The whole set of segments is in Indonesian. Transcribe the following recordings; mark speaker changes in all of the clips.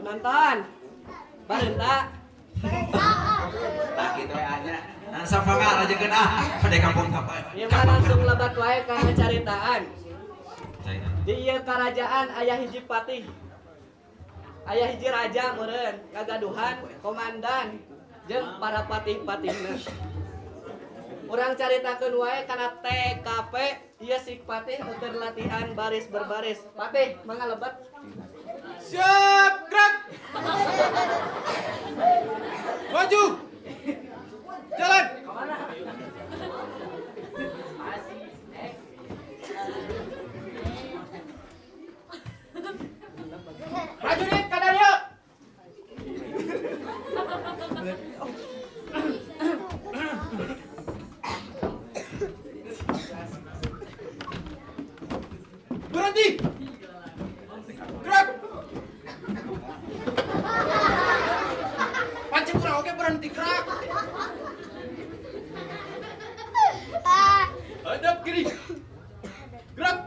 Speaker 1: Penonton, barenta.
Speaker 2: Tak gitu ya nya. Nah, sampangah aja kena. Pada kampung apa?
Speaker 1: Ieu mah langsung lebat wae kana caritaan. Di ieu kerajaan aya hiji patih. Aya hiji raja meureun, ngagaduhan komandan jeung para patih-patihna. Urang caritakeun wae kana TKP ieu si patih keur latihan baris berbaris. Patih, mangga lebat.
Speaker 3: Siap, gerak. Maju. Jalan. Prajurit Kadaria. Berhenti. Gerak. Pancing kurang oke berhenti gerak. Hadap kiri. Gerak.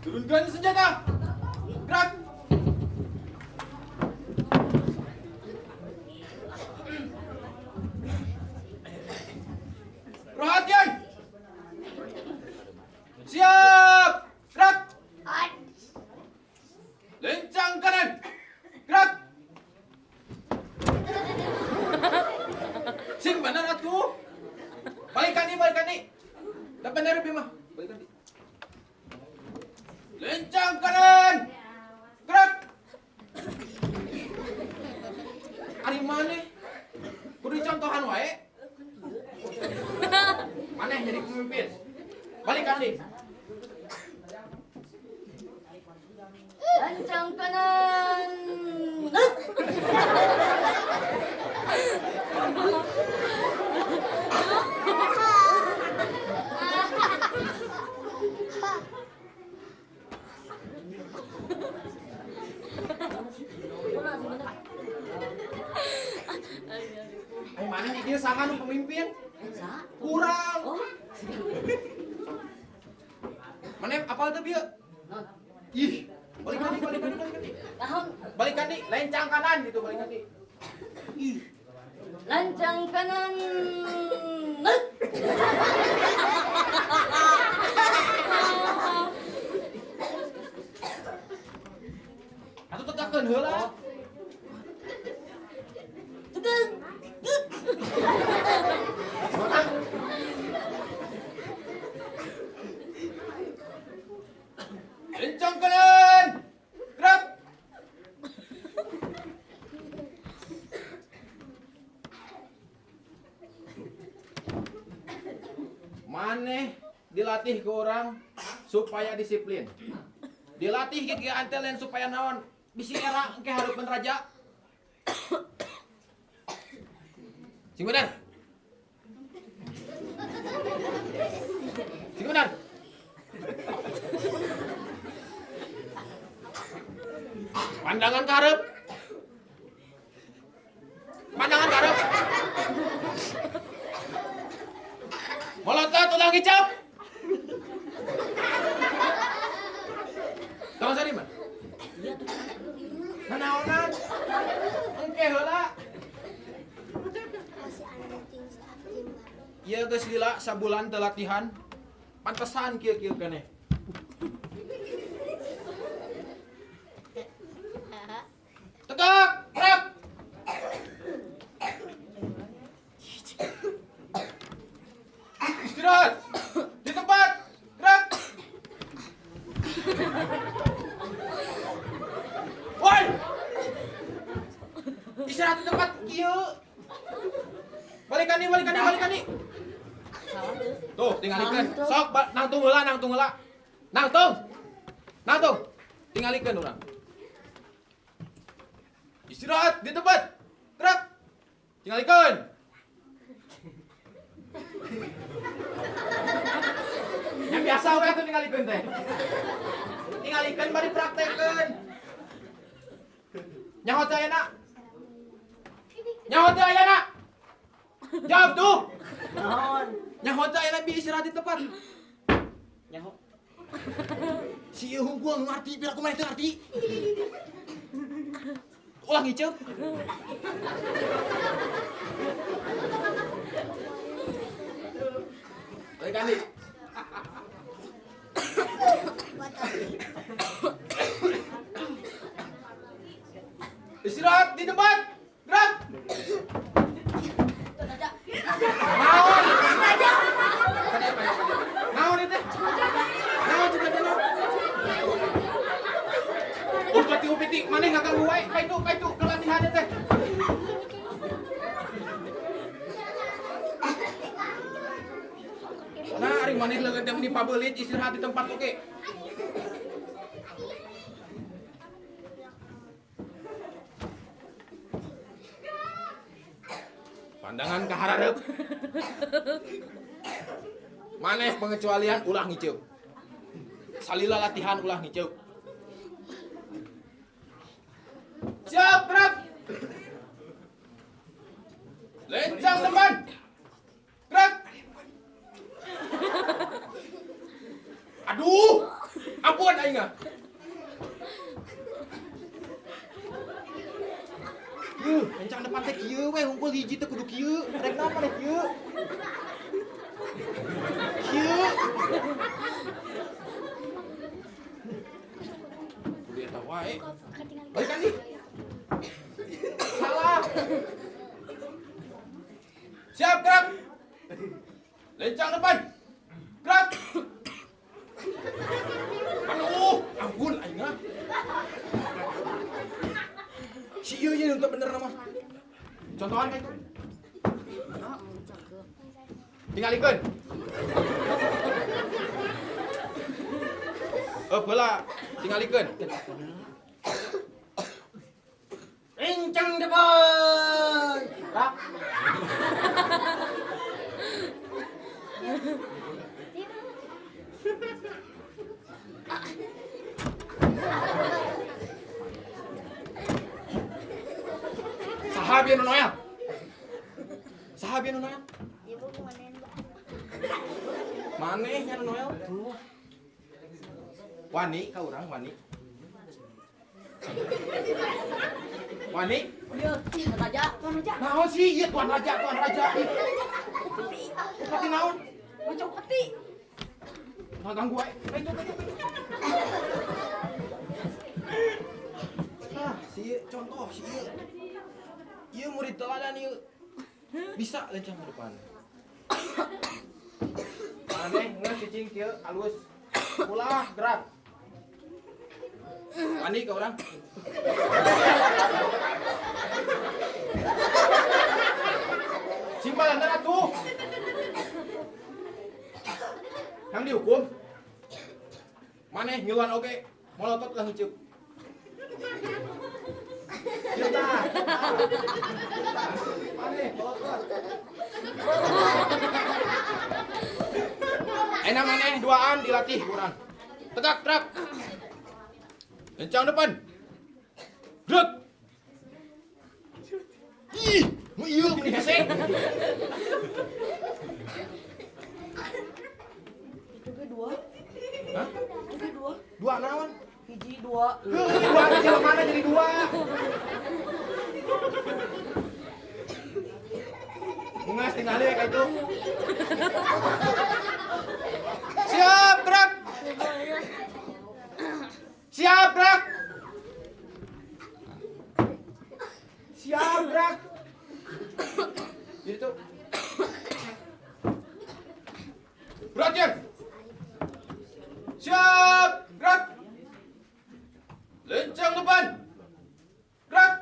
Speaker 3: Turunkan senjata. Gerak. Perhatian. Siap. Gerak. Lencang kanan. Gerak. Sing benar atuh. Balikan nih. Tak benar Bima. Balikan nih. Lencang kanan. Gerak. Ari maneh? Kudu contohan wae. Maneh jadi pemimpin. Balikan nih.
Speaker 4: Lancang kanan.
Speaker 3: Ay maneh nih dia sangan nu pemimpin. Kurang. Maneh apal teh bieu? Ih, balikan nih. Balikan nih, lencang kanan gitu balikan nih.
Speaker 4: Lancang kanan.
Speaker 3: Atuh tegakkeun heula. Lencang kanan. Gerak. Maneh dilatih ke orang supaya disiplin. Dilatih ke antelen supaya naon? Bisi era engke hareupeun raja. Sing bener. Sing bener. Pandangan ke hareup. Pandangan ke hareup. Molotov tulang hijab. Tahu sari man? Nanaonan. Engke heula. Ieu geus lila sabulan teu latihan. Pantesan kieu-kieu keneh. Tegak, gerak. Istirahat. Di tempat. Gerak. Woi. Istirahat di tempat kieu. Balikan nih. Tuh, tingalikeun. Sok nangtung heula. Nangtung. Tingalikeun urang. Istirahat di tempat. Gerak. Tingalikeun. Yang biasa we atuh tingalikeun teh. Tingalikeun bari praktekeun. Nyaho teh ayeuna. Jawab tuh.
Speaker 1: Naon?
Speaker 3: Nyaho teh ayeuna bi istirahat di tempat.
Speaker 1: Nyaho.
Speaker 3: Si ieu hungkul nu ngarti biar kumaha teu ngarti. Ulah ngiceu. Baik Andi. Istirahat di tempat. Gerak. Naon? Naon itu? Naon juga naon? Upati maneh ngaganggu wae. Kaitu kelatihan teh. Nah, ari maneh leungeun teh di pabeulit istirahat di tempat oke. Pandangan ke harareup. Maneh pengecualian ulah ngiceu. Salila latihan ulah ngiceu. Siap, gerak. Lencang depan. Gerak. Aduh, ampun aing ah. Lencang depan teh kieu we, hungkul hiji teh kudu kieu. Rek naon maneh kieu? Kieu. Kudu eta wae. Balik kan nih. Salah. Siap, gerak. Lencang depan. Gerak. Aduh, ampun aing ah. Si ieu ye untuk bener nama. Contohan kayak itu. Tingalikeun. Bala tingalikeun. Rencang depan. Rak. Sahabi anu noel. Sahabi anu noel.
Speaker 4: Ibu kumanen, Mbak.
Speaker 3: Maneh anu noel? Tuh. Wani ka urang wani. Wani?
Speaker 4: Iya, Tuan Raja.
Speaker 3: Naon sih? Ieu tuan raja. Upati naon?
Speaker 4: Baca upeti.
Speaker 3: Ngaganggu wae. Itu. Nah, si contoh si ieu. Ieu murid teladan ieu. Bisa lencang ke depan. Maneh ngeus cicing kieu alus. Ulah gerak. Ani ka urang. Simbalan atuh. Yang dihukum. Maneh ngiluan oge. Molotot lah ngiceup. Ieu tah. Maneh molotot. Enak maneh duaan dilatih kurang. Tegak gerak. Lencang depan. Gerak. Ih, mu ieu gini hese.
Speaker 4: Itu ge dua.
Speaker 3: Hah?
Speaker 4: Itu ge dua.
Speaker 3: Dua naon?
Speaker 4: Hiji dua.
Speaker 3: Dua kecil mana jadi dua? Bungas tinggal kayak itu. Siap gerak. Siap gerak. Siap gerak. Itu. Perhatian. Siap gerak. Lencang depan. Gerak.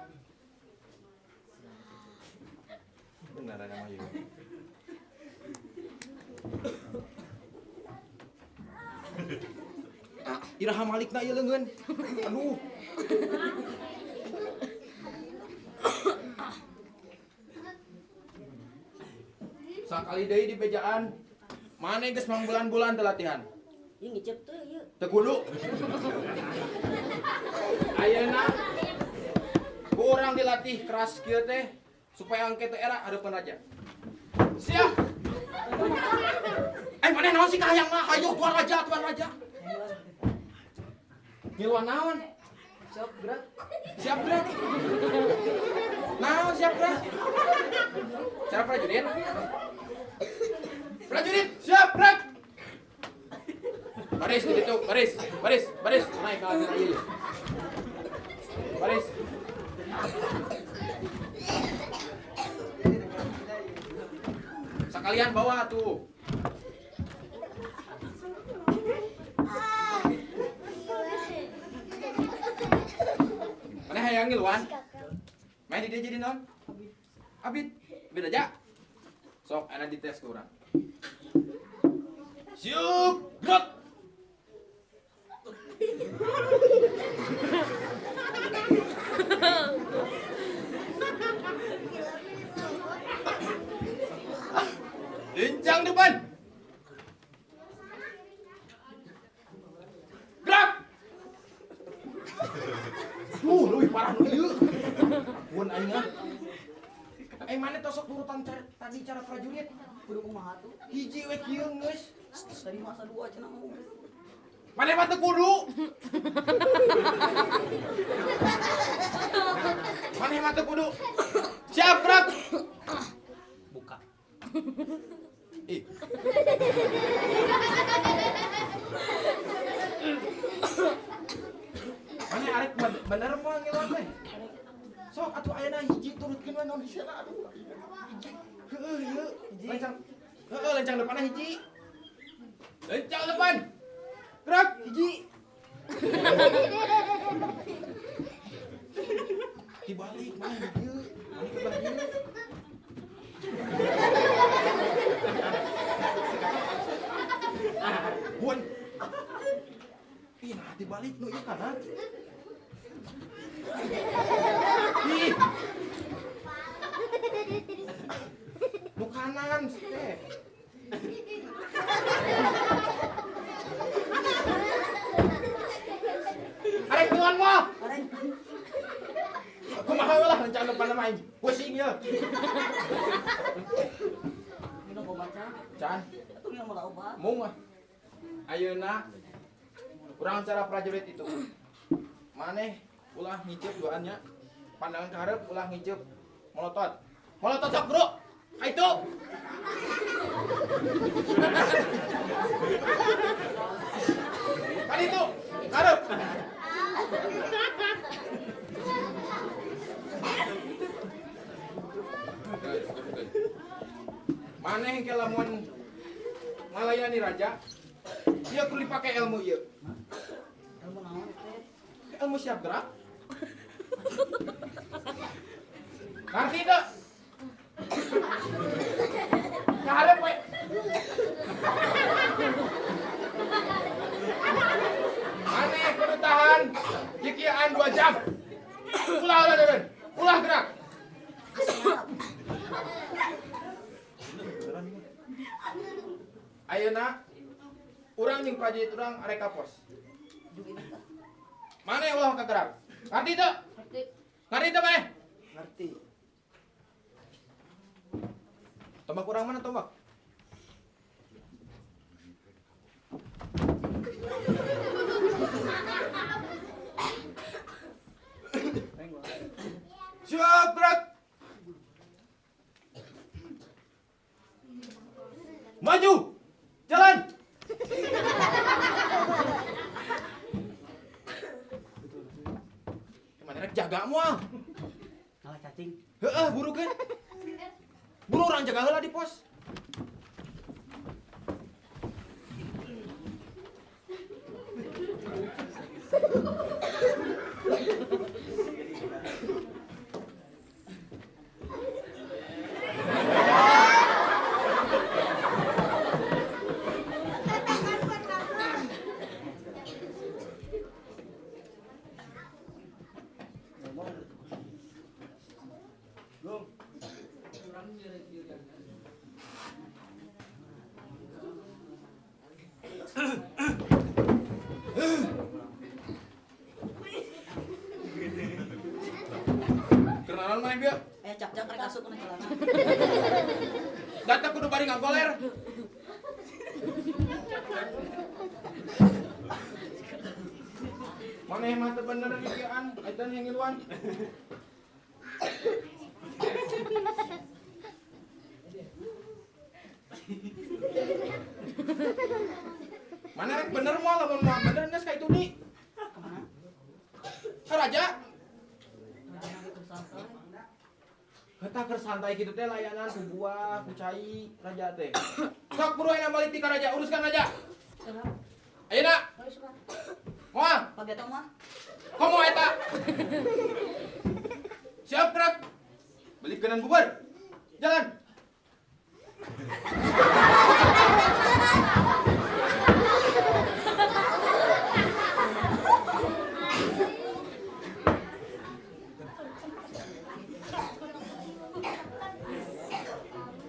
Speaker 3: Benar ada nama Yuga. Iraha malikna ieu leungeun. Aduh. Sakali deui di bejaan. Maneh geus mangbulan-bulan teu latihan.
Speaker 4: Ieu ngicep teh ieu.
Speaker 3: Teu kudu. Ayeuna kurang dilatih keras kieu teh supaya angke teh era hareupeun raja. Siap. Maneh naon sih kahayang mah? Hayu tuan raja. Ngiluan naon?
Speaker 1: Siap gerak.
Speaker 3: Siap gerak. Naon siap gerak? Cara prajurit. Prajurit, siap gerak. Baris di situ, baris. Naik ke atas aja. Baris. Sekalian bawa tuh. Mana hayang ngiluan? Main di dia jadi non? Abid, beda aja. Sok, enak dites ke orang. Siap, gerak. Lincang depan. Gerak. Lebih parah nu ieu. Ampun aing ah. Mana tosok urutan tadi cara prajurit?
Speaker 4: Kudu kumaha tuh?
Speaker 3: Hiji we kieu geus.
Speaker 4: Tadi masa 2 cenah mah.
Speaker 3: Mana mah teu kudu. Mana mah teu kudu. Siap gerak.
Speaker 4: Buka.
Speaker 3: Ih. Mana arek bener moal ngiluan teh? Sok atuh ayeuna hiji turutkeun we naon disana aduh. Heueuh ieu lencang. Lencang depanna hiji. Lencang depan. Gerak hiji. Dibalik mana dieu? Mana ke belah dieu? Bun. Ih, nah dibalik nu ieu kanan. Ih. Nu kanan teh. Arek ngiluan moal. Kumaha lah rencana depan mah anjing. Pusing ya.
Speaker 4: Minum obat can.
Speaker 3: Can,
Speaker 4: Atuh minum obat.
Speaker 3: mung mah. Ayeuna urang cara prajurit itu. Maneh ulah ngiceup doannya. Pandangan ke hareup ulah ngiceup molotot. Molotot sok, Bro. Aitu. Kan itu, hareup. Maneh ke lamun ngalayani raja, dia perlu dipakai ilmu ieu.
Speaker 4: Ilmu naon teh?
Speaker 3: Ilmu siap gerak. Ngerti teu? Kaharep we. Maneh kudu tahan kikian 2 jam. Ulah Deden. Ulah gerak. Ayeuna urang jeung prajurit urang arek ka pos. Maneh ulah kagerak. Ngerti teu?
Speaker 4: Ngerti.
Speaker 3: Ngerti teu maneh?
Speaker 4: Ngerti.
Speaker 3: Tombak urang mana tombak? Siap gerak. Maju. Jalan. Gimana rek jaga moal?
Speaker 4: Ngalah cacing.
Speaker 3: Heeh, buru kan? Buru orang jaga heula di pos. Kenalan main bieu.
Speaker 4: Cak-cak rek asup kana celana.
Speaker 3: Data kudu bari ngagoler. Mana maneh mah teu bener dikian. Eta yang ngiluan. Mana rek bener moal lamun moal bener geus ka itu di.
Speaker 4: Kemana?
Speaker 3: Ka raja. Eta keur santai kitu teh layanan ku buah, ku cai raja teh. Sok buru ayeuna balik ti ka raja, uruskan raja. Ayeuna. Moal,
Speaker 4: Pagi eta mah.
Speaker 3: komo eta. Siap gerak. Balik kanan bubar. Jalan.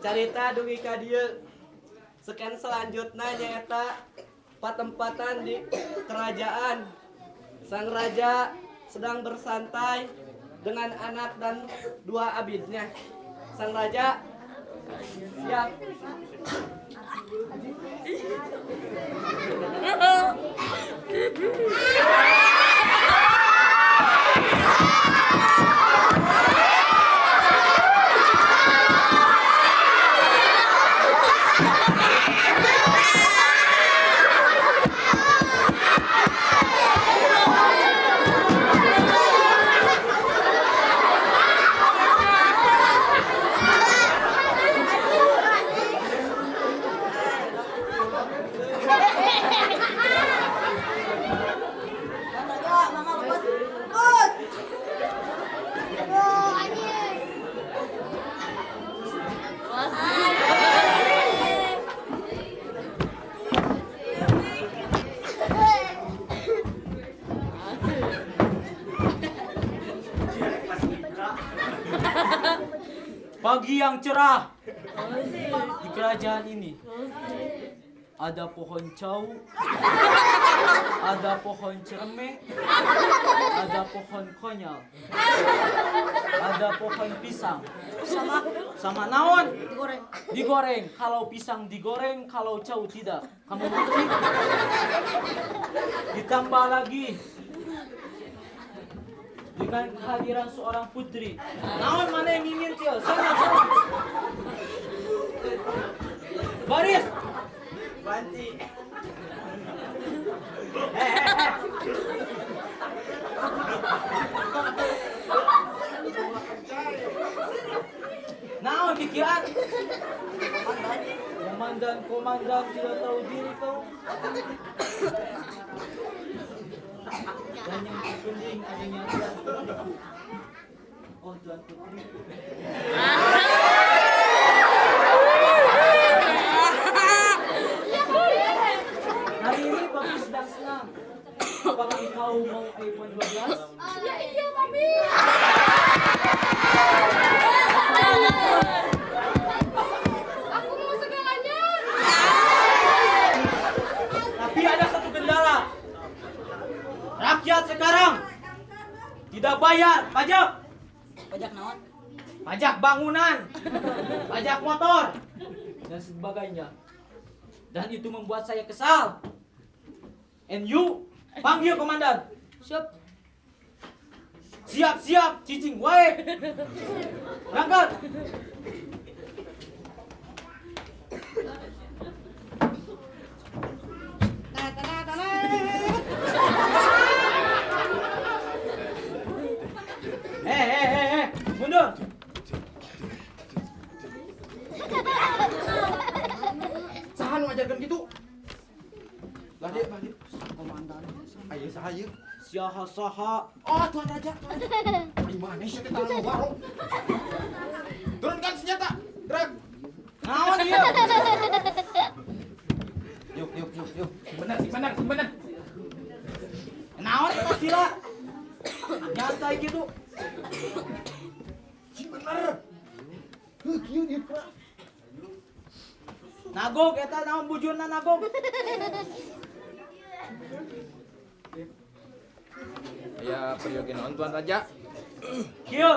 Speaker 1: Carita dugi ka dieu. Sekan selanjutnya nyaeta patempatan di kerajaan. Sang raja sedang bersantai dengan anak dan dua abidnya. Sang raja siap.
Speaker 5: Pagi yang cerah di kerajaan ini. Ada pohon cau, ada pohon cerme, ada pohon konyol, ada pohon pisang. Sama naon?
Speaker 4: Digoreng.
Speaker 5: Digoreng. Kalau pisang digoreng, kalau cau tidak. Kamu ngerti? Ditambah lagi dengan kehadiran seorang putri. Naon mana yang ngintil? Sana. Baris.
Speaker 1: Banci.
Speaker 5: Naon pikiran? Komandan tidak tahu diri kau. Dan yang terpenting adanya Tuan Putri. Oh, Tuan Putri. Hari ini Papi sedang senang. Apakah kau mau iPhone 12?
Speaker 6: Iya, Mami. Aku mau segalanya.
Speaker 5: Tapi ada satu kendala. Rakyat sekarang tidak bayar pajak.
Speaker 4: Pajak naon?
Speaker 5: Pajak bangunan, pajak motor, dan sebagainya. Dan itu membuat saya kesal. And you, panggil komandan.
Speaker 6: Siap.
Speaker 5: Siap, cicing, wae. Berangkat. Mundur.
Speaker 3: Saha nu ngajarkeun kitu? Bade.
Speaker 4: Komandan.
Speaker 3: Ayo saha ieu?
Speaker 5: Saha.
Speaker 3: Oh, Tuan Raja. Di mana sih kita nu warung? Turunkan senjata. Gerak.
Speaker 5: Naon ieu?
Speaker 3: Yuk. Simpenan.
Speaker 5: Naon eta sila? Nyantai gitu.
Speaker 3: Si bener. Kieu dieu pra.
Speaker 5: Nagog eta naon bujurna nagog?
Speaker 3: Ya, peryogi naon Tuan Raja?
Speaker 5: Kieu.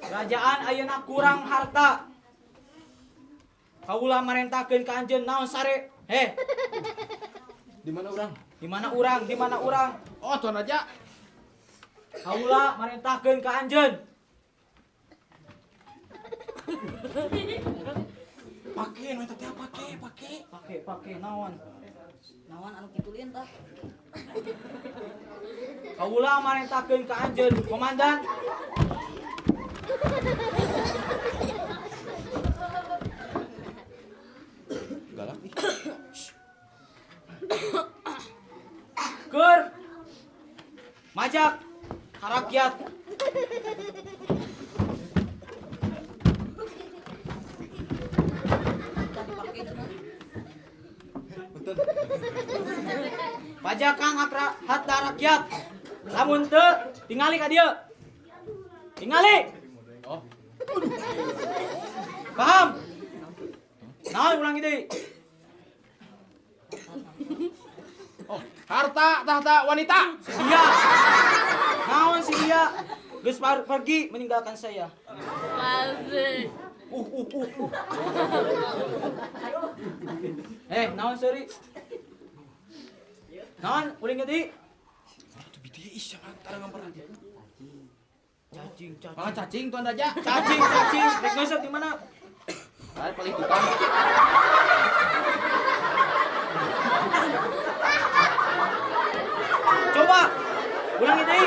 Speaker 5: Kerajaan ayeuna kurang harta. Kaula marentakeun ka anjeun naon sare?
Speaker 3: Di mana urang?
Speaker 5: Di mana urang?
Speaker 3: Oh, Tuan Raja.
Speaker 5: Kaula marentahkeun ka anjeun.
Speaker 3: Pake, nu eta teh pake.
Speaker 5: Pake naon?
Speaker 4: Naon anu kitu lian tah?
Speaker 5: Kaula marentahkeun ka anjeun, komandan.
Speaker 3: Galak nih.
Speaker 5: Keur majak ka rakyat.
Speaker 4: Tah dipake cenah.
Speaker 5: Pajak kang hatta rakyat. Lamun teu tingali ka dieu. Tingali.
Speaker 3: Oh.
Speaker 5: Paham? Naon ulang deui.
Speaker 3: Oh, harta tahta wanita.
Speaker 5: Si dia. Naon si dia? Geus pergi meninggalkan saya.
Speaker 6: Asik.
Speaker 5: Naon seuri? Naon uling deui?
Speaker 3: Tuh bitu ih sama tarang ngampar aja.
Speaker 5: Cacing.
Speaker 3: Mangan cacing Tuan Raja.
Speaker 5: Cacing. Rek ngeuseup di mana?
Speaker 3: Ari paling tukang.
Speaker 5: Coba ulangi deui.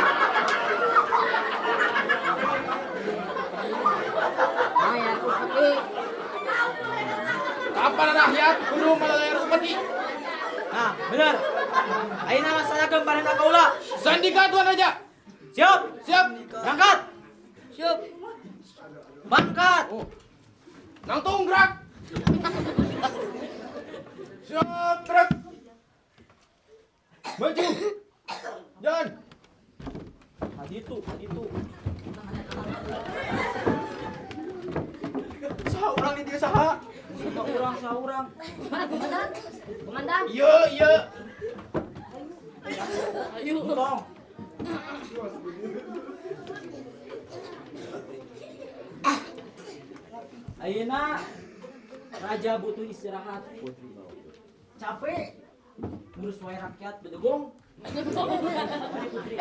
Speaker 3: Kapan rakyat kudu melayar upeti?
Speaker 5: Nah, bener. Ayeuna laksanakeun parentah kaula.
Speaker 3: Sandika Tuan Raja.
Speaker 5: Siap.
Speaker 3: Siap.
Speaker 5: Berangkat.
Speaker 4: Siap.
Speaker 5: Berangkat.
Speaker 3: Nangtung gerak. Siap gerak. Maju. Jalan.
Speaker 5: Haditu.
Speaker 3: Saha urang di dieu saha?
Speaker 5: Saurang.
Speaker 6: Komandan.
Speaker 3: Iya.
Speaker 5: Tong. Ayeuna raja butuh istirahat. Capek. Ngurus wae rakyat bedegong. Mari putri.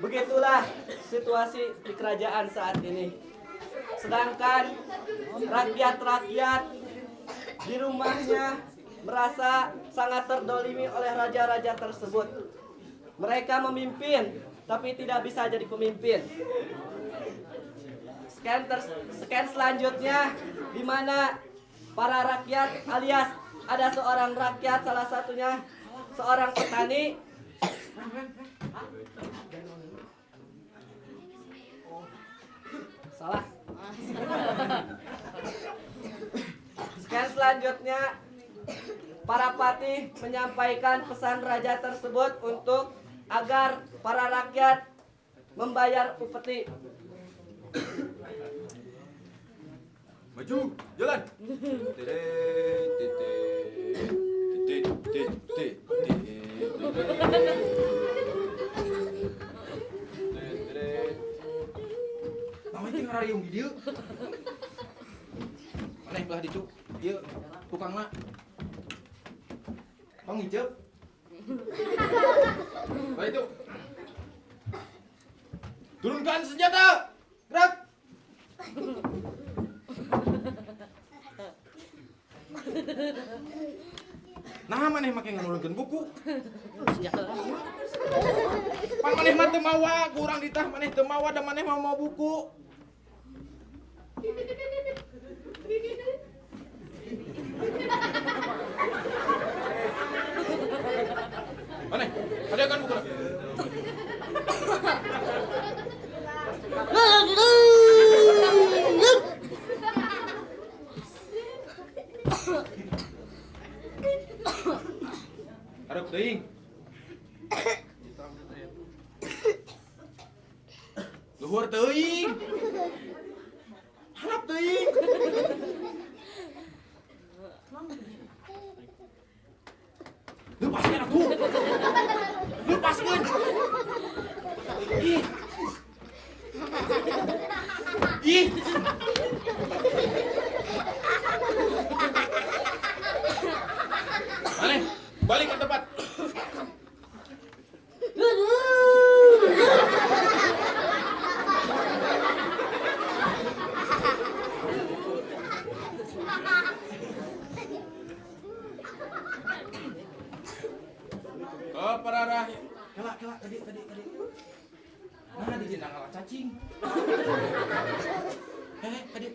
Speaker 1: Begitulah situasi di kerajaan saat ini. Sedangkan rakyat-rakyat di rumahnya merasa sangat terdolimi oleh raja-raja tersebut. Mereka memimpin, tapi tidak bisa jadi pemimpin. Scan selanjutnya, di mana para rakyat alias ada seorang rakyat, salah satunya seorang petani. Salah. Scan selanjutnya, para patih menyampaikan pesan raja tersebut untuk agar para rakyat membayar upeti.
Speaker 3: Maju, jalan. Mama itu ngarayung di dieu. Maneh belah ditu. Ieu tukangna. Tong hijau. Baik itu. Turunkan senjata. Gerak. Nah, maneh make nganulkeun buku. Pan maneh mah teu mawa, kurang ditah maneh teu mawa da maneh mau buku. Maneh, ada kan buku. Harap teuing. Luhur teuing. Harap teuing. atuh. Lepaskeun. Ih. Ih. Mana? Balik ke tempat. Oh, pararah. Kelak, tadi. Nah, di jenang ngalah cacing. Tadi.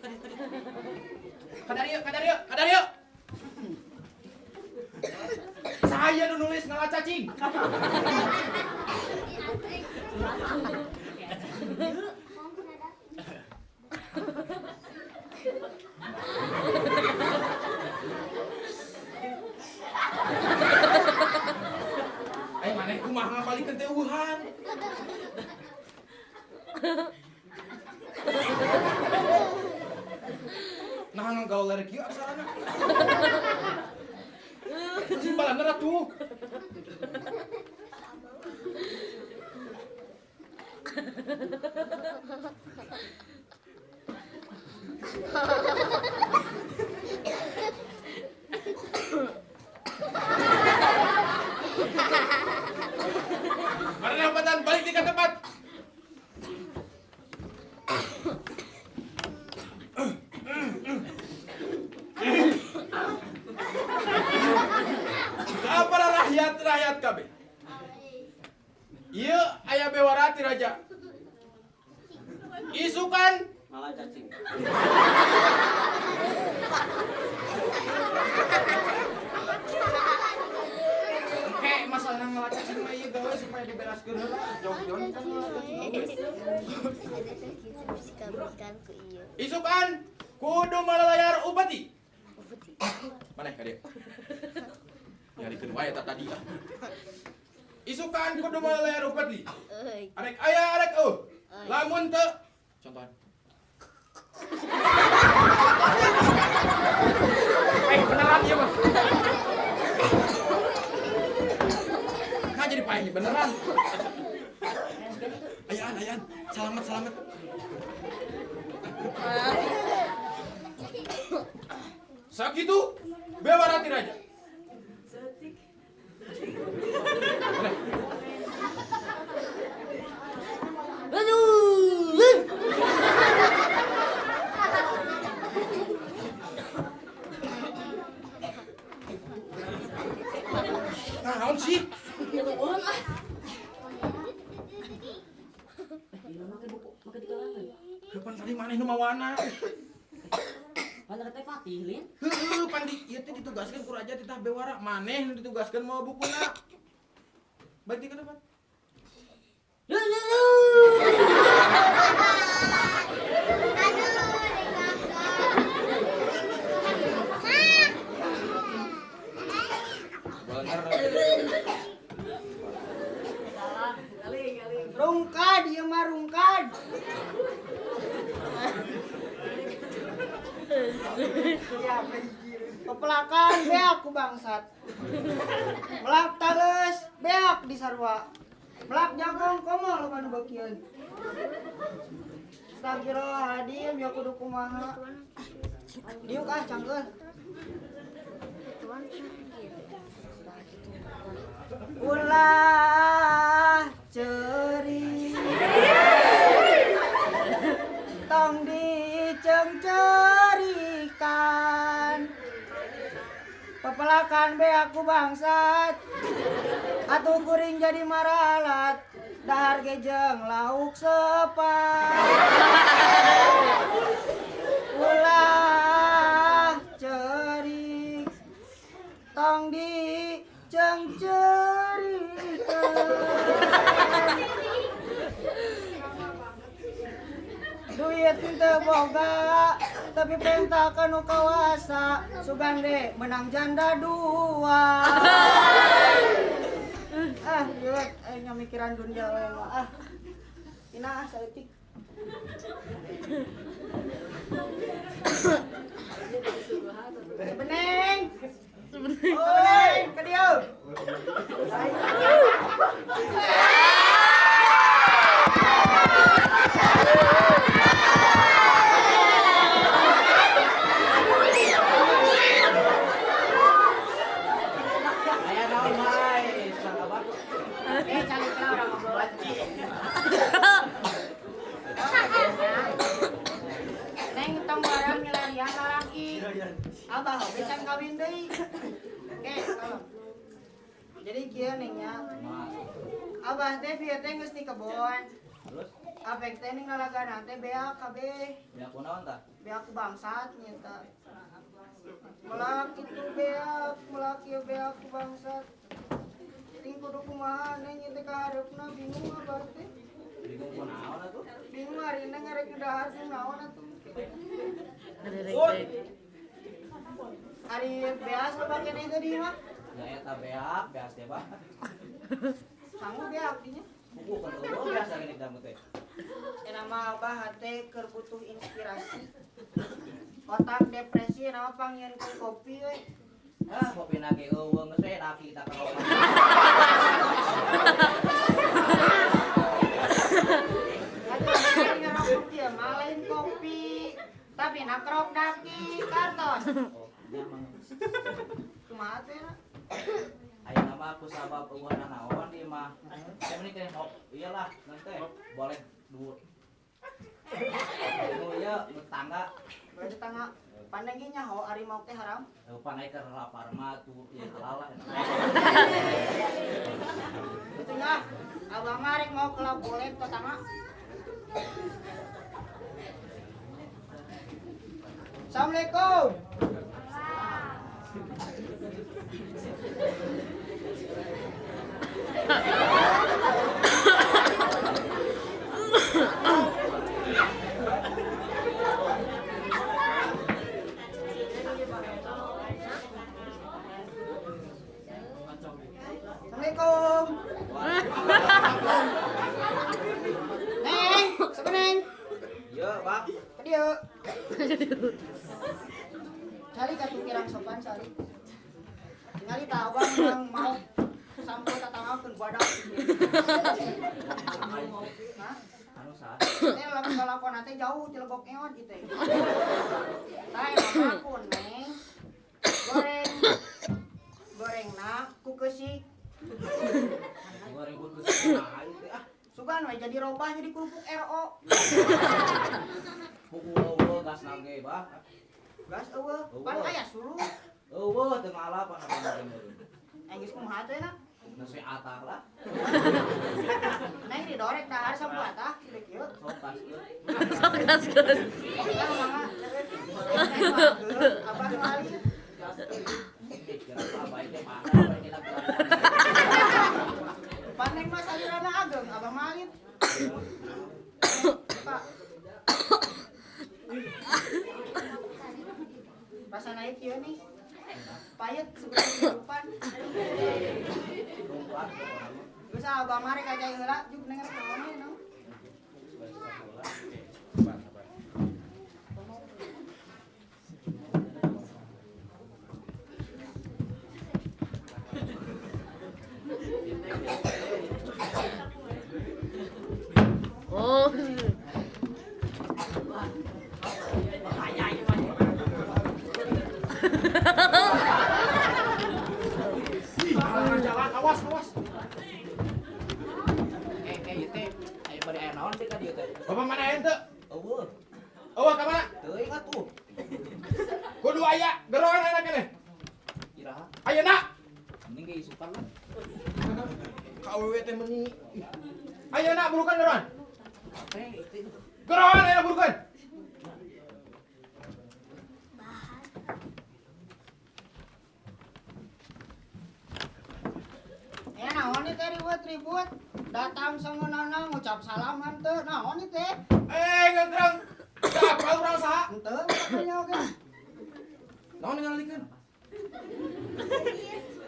Speaker 3: Kadar yuk. Saya nu nulis ngalah cacing. Ayo maneh kumaha ngabalikeun teh eueuhan. Nah ngagaul lerek ieu aksarana. Simbalanna ratu. Mari lambatan balik di tempat. Para rakyat kabeh. Ieu aya bewarati raja. Isukan
Speaker 5: Malah cacing.
Speaker 3: Masalah ngalah cacing mah ieu gawe supaya dibereskeun heula. Jong-jong kan ngalah cacing. Isukan kudu malalayar upati. Maneh ka dieu. Nyarikeun wae eta tadi ah. Isukan kudu malalayar upati. Arek aya arek lamun teu contohan. Beneran ieu mah. Nah jadi payah nih beneran. Ayaan. Selamat. Sakitu bewarati raja. Naon sih? Depan tadi maneh nu mawana.
Speaker 5: Pada teh patih lin.
Speaker 3: Heuh, pan ieu teh ditugaskeun ku raja titah bewara, maneh nu ditugaskeun mawa bukuna. Baik di ka depan.
Speaker 5: Rungkad, ieu mah rungkad. Pepelakan beak ku bangsat. Melak tales beak di sarua. Melak jagong komo lu manu bakieun. Astagfirullahaladzim ya kudu kumaha. Diuk ah cangkeun. Ulah ceri tong diceng-cerikan pepelakan be aku bangsat atuh kuring jadi maralat dahar gejeng lauk sepan ulah ceri tong diceng-cerikan duit teu boga tapi perintah kanu kawasa Sugande menang janda 2 jelas nyamikiran dunia we mah ina saeutik Sebeneng ka dieu Abah oge can kawin deui. Oke, kalem. Jadi kieu ningnya. Abah teh bieu teh geus di kebon.
Speaker 1: Terus
Speaker 5: Apek teh ning ngalagana teh beak kabeh.
Speaker 1: ya kunaon tah?
Speaker 5: Beak bangsat nyata. Melak itu beak, melak ieu beak bangsat. Ting kudu kumaha neng ieu teh kaharepna bingung abah teh.
Speaker 1: Bingung kunaon atuh?
Speaker 5: Bingung harina ngarek ngedahar jeung naon atuh. Ari beas lo pake nih tadi mah.
Speaker 1: Ya eta beak, beas teh bah.
Speaker 5: Sanggup beak dinya.
Speaker 1: Buku kan eueuh biasa gini damu teh.
Speaker 5: Nama abah teh keur butuh inspirasi. Otak depresi nama pangieun ku kopi we.
Speaker 1: Ah, kopi nage eueuh geus we da kita ka rumah.
Speaker 5: Aduh, ngerokok dia malain kopi. Tapi nakrok daki kartos.
Speaker 1: Oh, nya mah.
Speaker 5: Kumaha teh na?
Speaker 1: Aya nama aku sabab eueuhna naon di mah. Saya meni teh iyalah nanti boleh duit. Oh iya, tangga.
Speaker 5: Berarti tangga pandang nyaho ari mau teh haram.
Speaker 1: Panai keur lapar mah tuh ieu halal lah.
Speaker 5: Betul ya? Abah mah rek mau ke boleh ke tangga. Assalamualaikum. Assalamualaikum. Neng, sebeneng.
Speaker 1: Iya, Pak.
Speaker 5: Ke dieu. Cari ka tukirang sopan cari. Tingali tah abang yang mau sampo tatangakeun badak. Hah?
Speaker 1: Anu saha?
Speaker 5: Teh lamun balakona teh jauh Cilegon eot kitu. Tah emang aku neng. Gorengna ku keusik.
Speaker 1: Goreng kudu saha ieu teh ah.
Speaker 5: Sugan we jadi robah jadi kerupuk RO.
Speaker 1: Buku eueuh gas nage, Bah.
Speaker 5: Gas eueuh, pan aya suruh.
Speaker 1: Eueuh teu ngalah pan ada meureun.
Speaker 5: Enggeus kumaha teh na?
Speaker 1: Nasi atar lah.
Speaker 5: Neng didorek dahar sapu atah cilik ieu.
Speaker 1: Sok kaskeun.
Speaker 5: Lah mangga. Abah kali.
Speaker 1: Kira apa teh mana kita
Speaker 5: Paneng mah salirana ageng, abah malin. Pak. Rasa naik ieu nih. Payet sebenarnya kehidupan. Geus abah mah rek aja heula juk neng rek naon no.
Speaker 6: Oh.
Speaker 3: Jalan, awas, awas.
Speaker 1: ieu teh aya bari aya naon teh ka dieu teh.
Speaker 3: Bapak mana ente?
Speaker 1: Eueuh.
Speaker 3: Awas ka mana?
Speaker 1: Teuing atuh.
Speaker 3: Kudu aya, geroan anak keneh.
Speaker 1: Iraha.
Speaker 3: Ayeuna.
Speaker 1: Mending ge isupan lah.
Speaker 3: Ka awewe teh meuni. Ayeuna burukan geroan.
Speaker 1: Teh itu.
Speaker 3: Geroan ayeuna burukan.
Speaker 5: Ya naon ieu teh ribut-ribut. Datang sangeunana ngucap salam henteu. Naon ieu teh?
Speaker 3: Ngekrang. Apa urang saha?
Speaker 5: Henteu katanya oge.
Speaker 3: Naon ngalikeun?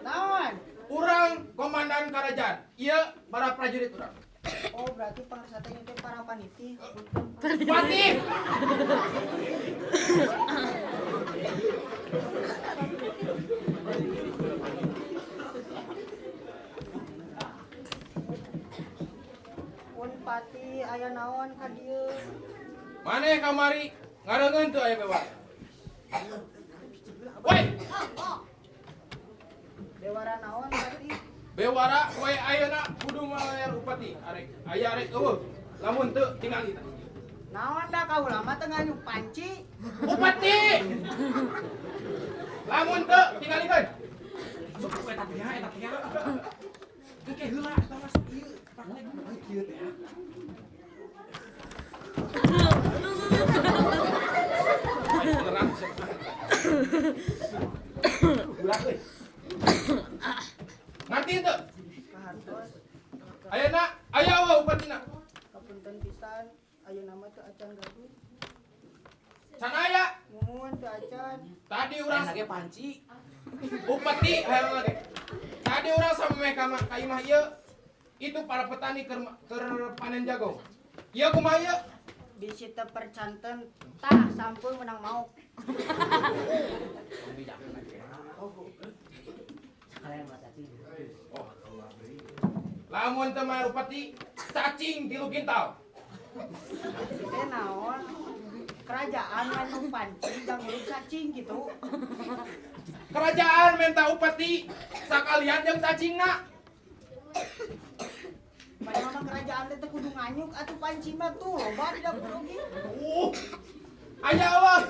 Speaker 5: Naon?
Speaker 3: Urang komandan Karajaan. Ieu para prajurit urang.
Speaker 5: Oh berarti pangarsa teh teh para paniti.
Speaker 3: Pati.
Speaker 5: Pun pati aya naon ka dieu?
Speaker 3: Maneh kamari ngareungeun teu aya bewara. Woi,
Speaker 5: Dewara naon berarti?
Speaker 3: bewara we ayeuna kudu malayar upati. Arek aya arek eueuh. Lamun teu tinggal kita.
Speaker 5: Naon dah kau lama tengah nyuk panci.
Speaker 3: Bupati. Lamun teu tingalikeun. Sok eta teh eta teh. Oke heula eta mas ieu praktek kieu teh. Beneran. Ulah euy. Ngerti teu?
Speaker 5: Kahartos.
Speaker 3: Ayeuna aya eueuh upatina.
Speaker 5: Kapunten pisan. Ayo nama teu acan gaduh.
Speaker 3: Can aya.
Speaker 5: Nuhun teu acan.
Speaker 3: Tadi urang
Speaker 1: Lagi panci.
Speaker 3: Bupati hayang lagi. Tadi urang samemeh ka imah ieu. Itu para petani keur panen jagung. Ieu kumaha ieu?
Speaker 5: Bisi teu percanten tah sampun menang mau.
Speaker 3: Lamun teu mah upati cacing 3 kintal.
Speaker 5: Teh naon? Kerajaan anu panci dan urus cacing gitu.
Speaker 3: Kerajaan minta upati sakalian jeung cacingna.
Speaker 5: Padahal mah kerajaan teh kudu nganyuk atuh panci mah tuh loba di dapur oge.
Speaker 3: Aya eueuh.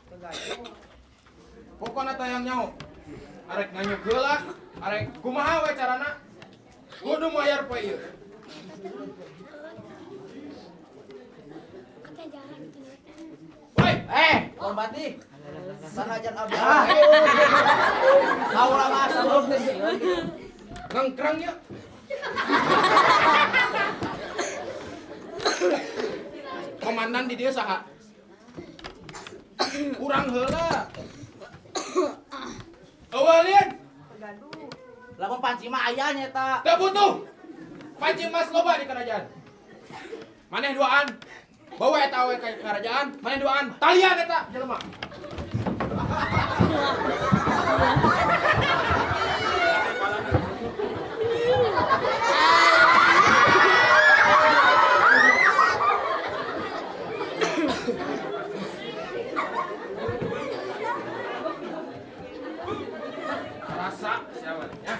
Speaker 5: Teu gaduh.
Speaker 3: Pokona tayang nyaho. Arek nganyuk heula, arek kumaha we carana? Kudu mayar poe ieu. Woi,
Speaker 1: Bupati. Sanajan abdi. Kau lama asal
Speaker 3: ngengkrang ya. Komandan di dia saha? Kurang heula. Awalin,
Speaker 5: Gaduh.
Speaker 1: Lamun panci mah aya nya eta.
Speaker 3: teu butuh. Panci emas loba di kerajaan. Maneh duaan. Bawa eta we ka kerajaan, maneh duaan. Talian eta jelema. Rasa siapa ya?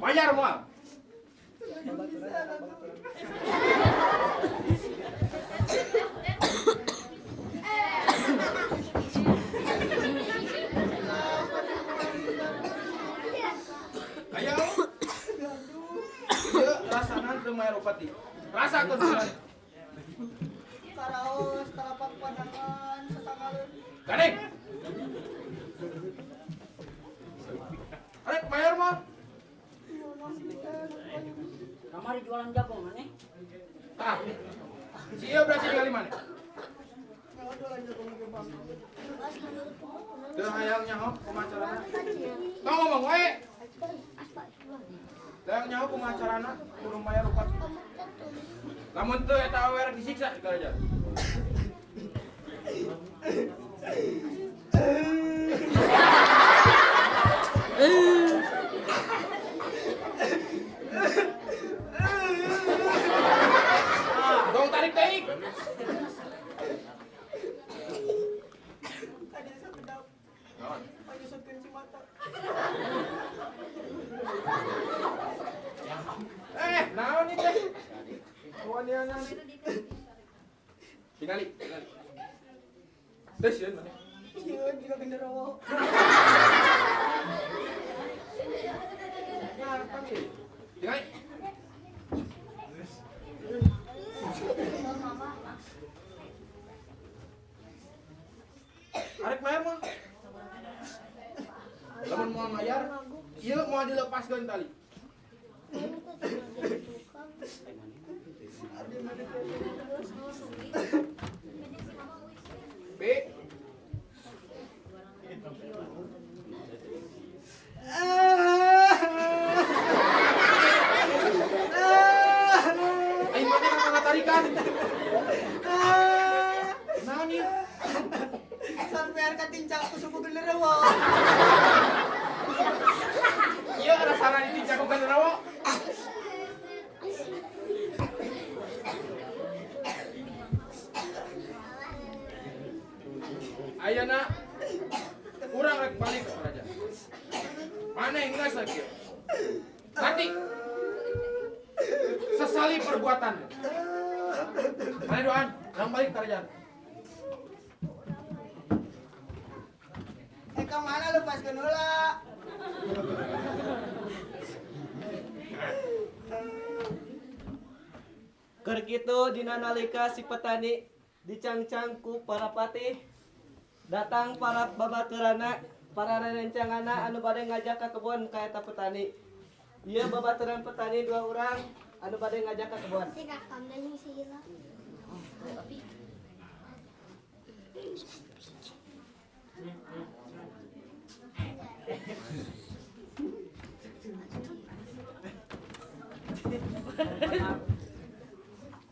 Speaker 3: Bayar moal. Ayo. Ieu rasanan teu mayar upati. Rasakeun pisan.
Speaker 5: Karaos talapak pandangan sasangaleun.
Speaker 3: Gading. Arek mayar mah.
Speaker 4: Kamari jualan jagung aneh.
Speaker 3: Tah. Si ieu berarti ningali mana? Teu hayang nyaho kumacarana. Tong ngomong we. Hayang nyaho kumacarana kudu mayar upati. Lamun teu eta awe rek disiksa di kerajaan. Dong tarik teik. Naon? Naon ieu teh? Waniana. Tingali. Teh sieun maneh.
Speaker 5: Sieun juga genderuwo.
Speaker 3: Nah, panggil. Tingali. Arek mayar mah. Lamun mau mayar, ieu mau dilepaskeun tali. B. Aing mah teh ngatarikan. Naon ieu?
Speaker 5: Sampean katincak ku suku genderuwo.
Speaker 3: Ieu rasana ditincak ku genderuwo. ayeuna urang rek balik ke kerajaan. Maneh geus kieu. Mati. Sesali perbuatan. Maneh doan, urang balik ke kerajaan.
Speaker 5: Ka mana lepaskeun heula.
Speaker 1: Keur kitu dina nalika si petani dicangcang ku para patih, datang para babaturanna, para rerencangana anu bade ngajak ka kebon ka eta petani. Ieu babaturan petani 2 urang anu bade ngajak ka kebon.
Speaker 7: Si kakam dan si Ila.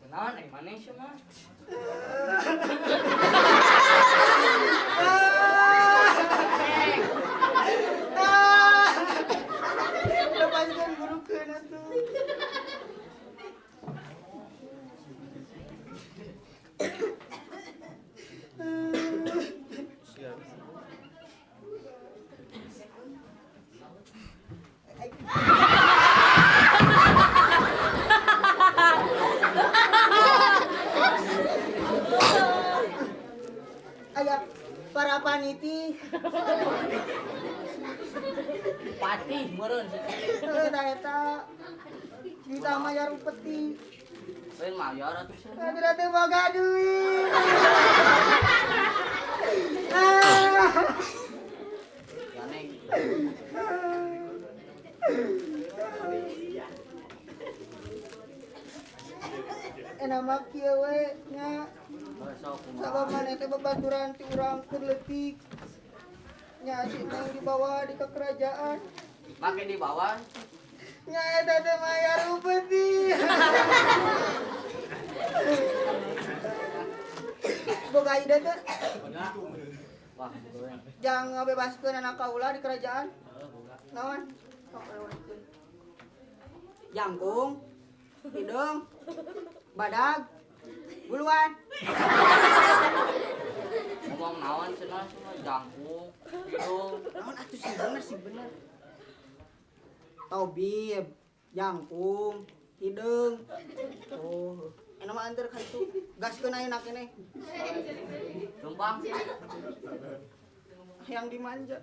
Speaker 4: Kenalan mana sih mah?
Speaker 5: Lepaskeun gurukeun atuh. Aya para paniti.
Speaker 4: Patih meureun sih.
Speaker 5: Da eta ditamaya rupeti.
Speaker 4: Lain mayar atuh sih.
Speaker 5: Ada teh boga duit.
Speaker 4: Ganeng.
Speaker 5: Nama kieu we nya
Speaker 4: Sok
Speaker 5: sabab maneh teh babaturan ti urang keur leutik. Nya si nang dibawa di ke kerajaan.
Speaker 4: make di bawah.
Speaker 5: Nya eta teh maya rupeti. Boga ide teh
Speaker 4: Wah, boga.
Speaker 5: jang ngabebaskeun anak kaula di kerajaan. Naon? Sok lewatkeun. Jangkung, hidung, badag, buluan.
Speaker 4: Ngomong naon cenah jangkung. Tuh,
Speaker 5: Naon atuh sih bener. Tobib, jangkung, hidung. Oh, enak mah anter ka itu. Gaskeun ayeuna keneh.
Speaker 4: tumpang.
Speaker 5: Yang dimanja.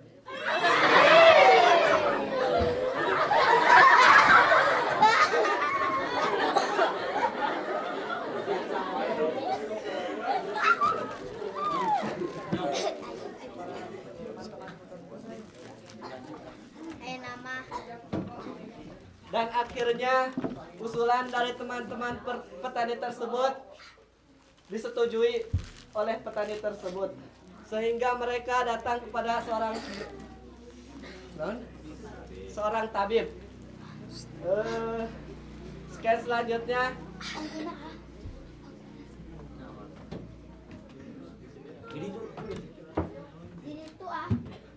Speaker 7: Nama
Speaker 1: Dan akhirnya usulan dari teman-teman petani tersebut disetujui oleh petani tersebut, sehingga mereka datang kepada seorang tabib. Scan selanjutnya.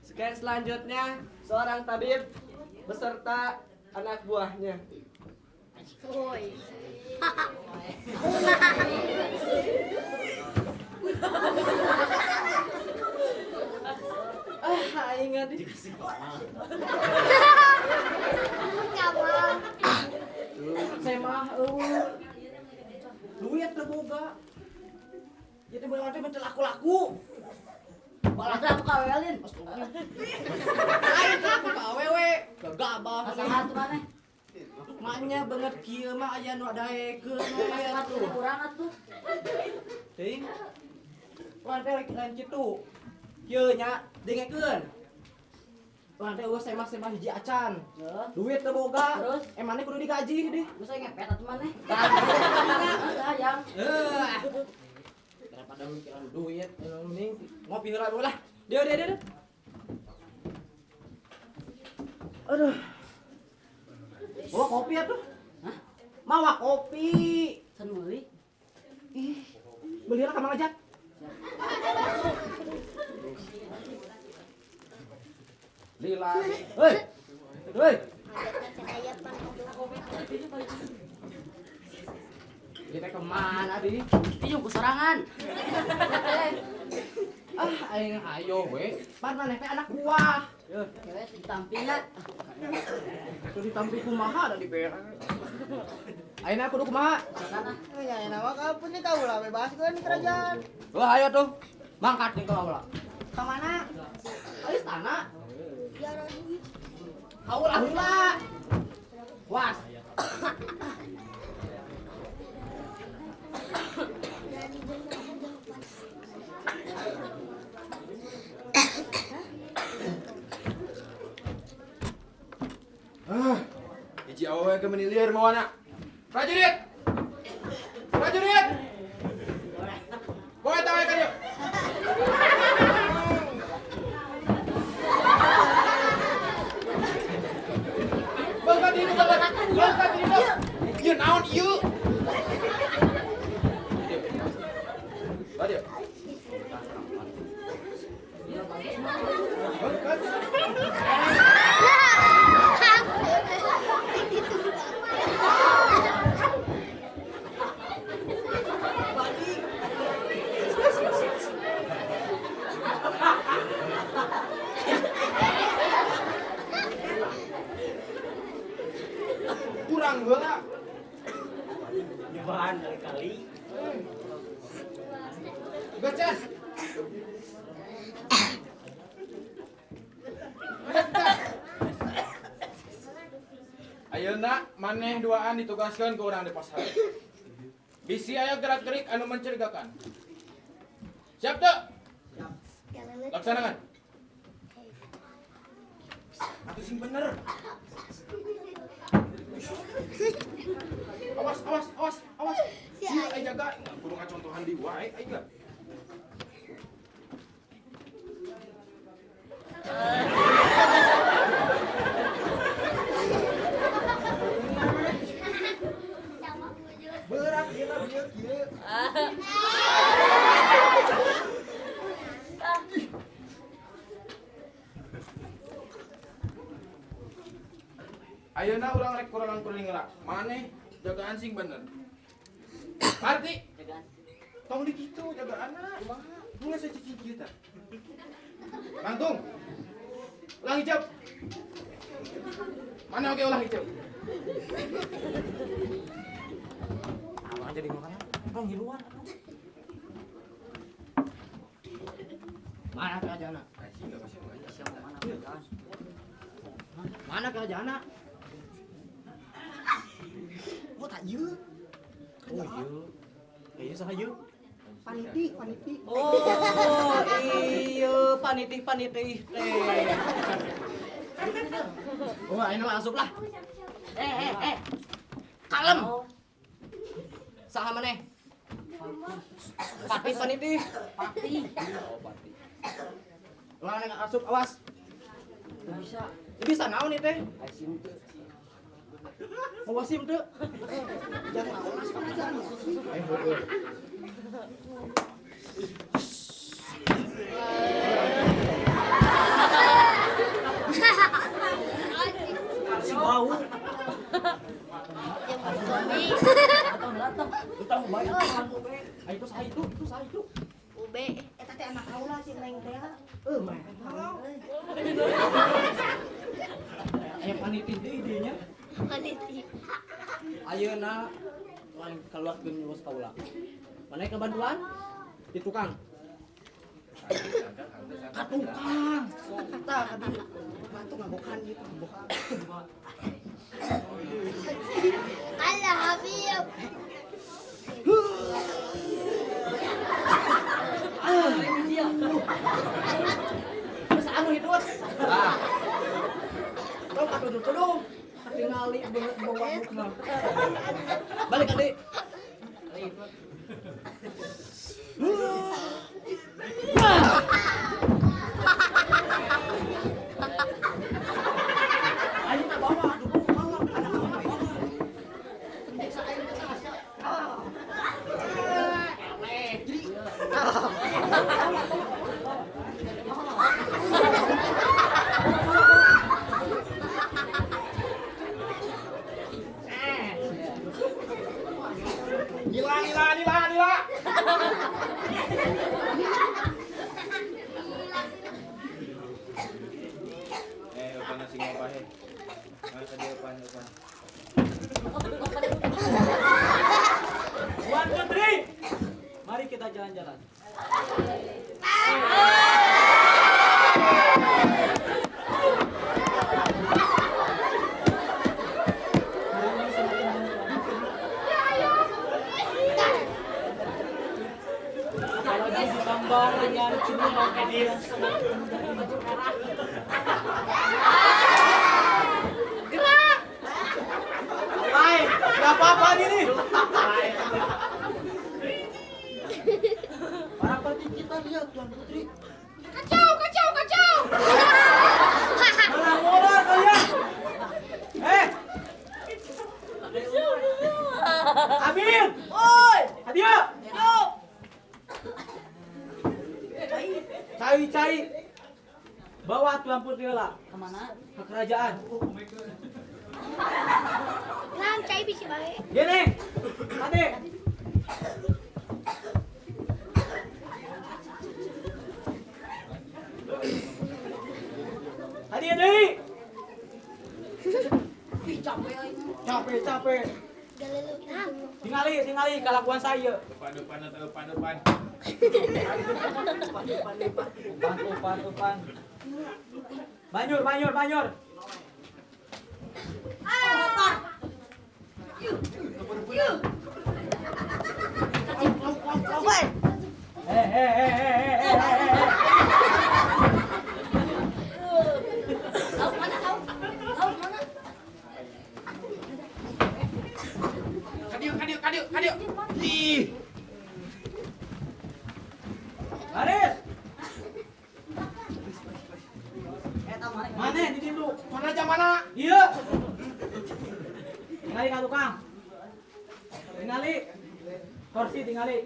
Speaker 1: Scan selanjutnya seorang tabib beserta anak buahnya.
Speaker 7: Woi.
Speaker 1: Ingat dikasih
Speaker 7: Kawan.
Speaker 1: saya mah duit teu boga. Jadi bener teh mencel laku-laku.
Speaker 4: Balas aku kawelin.
Speaker 1: Aing teh aku ka awewe, gagabah.
Speaker 4: Masalah tuh maneh.
Speaker 1: Maknya banget kieu mah aya nu daekeun we
Speaker 4: Masalah
Speaker 1: atuh.
Speaker 4: kurang atuh.
Speaker 1: Teuing. Wan teh lain kitu. Kieu nya dengekeun. Wan teh eueuh semah hiji acan.
Speaker 4: Heeh.
Speaker 1: Duit teu boga.
Speaker 4: Terus?
Speaker 1: Emane kudu digaji deui.
Speaker 4: Geus ngepet atuh maneh. Sayang.
Speaker 1: Daripada mikiran duit, mending ngopi heula dulu lah. Deu. Aduh. Bawa kopi atuh.
Speaker 4: Hah?
Speaker 1: Mawa kopi.
Speaker 4: San meuli.
Speaker 1: Ih, beli lah ka Mang Ajat. Lila. Hei. Hei. Kita kemana di?
Speaker 4: Ieu ku sorangan.
Speaker 1: Aing ayo we. Pan maneh teh anak buah.
Speaker 4: Cewek ditampingnya.
Speaker 1: Itu ditampi kumaha da di beak. Ayeuna kudu kumaha?
Speaker 4: Karena
Speaker 5: Ya nama kapun nih kau lah bebas kan di kerajaan.
Speaker 1: Wah ayo tuh. Mangkat nih kalau lah.
Speaker 5: Ke mana?
Speaker 1: Ka istana.
Speaker 7: Biar duit.
Speaker 1: Kaulah heula. Was.
Speaker 7: Berani bener jawaban.
Speaker 3: Hiji awewe ke meniliar mawana. Prajurit! Prajurit! Bawa tawe ka dieu. Bangkat ini, bangkat ini. Ieu naon ieu? Adio. Bangkat. Kurang heula.
Speaker 1: Nyobahan kali.
Speaker 3: Gacas. Ayeuna maneh duaan ditugaskeun ke urang di pasar. Bisi aya gerak-gerik anu mencurigakan. Siap teu? Laksanakan. Atuh sing bener. Awas. Ieu aya jaga, kudu ngacontohan di wae aya. Berat ieu kieu. Ayeuna urang rek kurangan-kuring heula. Maneh jagaan sing bener. Arti, tong di kitu jagaanna. Kumaha saya cici kieu tah. Lantung. Ulang hijab. Mana oke ulang hijab.
Speaker 1: Apa jadi makan? Tong hiruan. Mana kerajaan? Mana kerajaan?
Speaker 5: Oh tak ieu.
Speaker 1: Oh iya. Kayaknya saha ieu?
Speaker 5: Paniti.
Speaker 1: Oh iya, paniti teh. Wah, ini langsung lah. Kalem. Saha maneh? Pati paniti.
Speaker 4: pati.
Speaker 1: Oh, pati. Ulah neng asup, awas.
Speaker 4: Tuh bisa.
Speaker 1: Bisa naon ieu teh?
Speaker 4: Asim tuh.
Speaker 1: Mau wasim teu?
Speaker 5: Jangan awas kan jangan.
Speaker 1: Si bau.
Speaker 4: Datang.
Speaker 1: Kita mau bayar kan ube. Ayo itu saha itu.
Speaker 7: Ube.
Speaker 5: Eta teh anak kaula si Neng teh.
Speaker 1: Mah. Aya paniti deui idenya.
Speaker 7: Paniti.
Speaker 1: Ayeuna lain keluarkeun ngurus kaula. Mana ke bantuan? Di tukang. Ka tukang.
Speaker 5: Eta kadi batu ngabokan gitu, ngabokan.
Speaker 7: Allah Habib.
Speaker 4: Ini dia.
Speaker 1: Terus anu hidut. Nah. Tong atuh tingali beungeut bawa bukna. Balik adik. Ayo tak bawa aduh bawa anak bawa. Nila. Bawa Tuan Putri heula
Speaker 4: Kemana?
Speaker 1: ke kerajaan.
Speaker 7: Lam cai bisi bae.
Speaker 1: Gini, adik. Tadi adik. Capek.
Speaker 7: Galelu Lam.
Speaker 1: Tingali kelakuan saya.
Speaker 3: Depan.
Speaker 1: Upan. Banyur.
Speaker 7: Laut mana laut? Laut mana?
Speaker 3: Kadiu. Ih.
Speaker 1: Baris.
Speaker 4: Mana?
Speaker 1: Mana di situ?
Speaker 3: Mana?
Speaker 1: Iya. Tingali ka tukang. Tingali. Kursi tingali.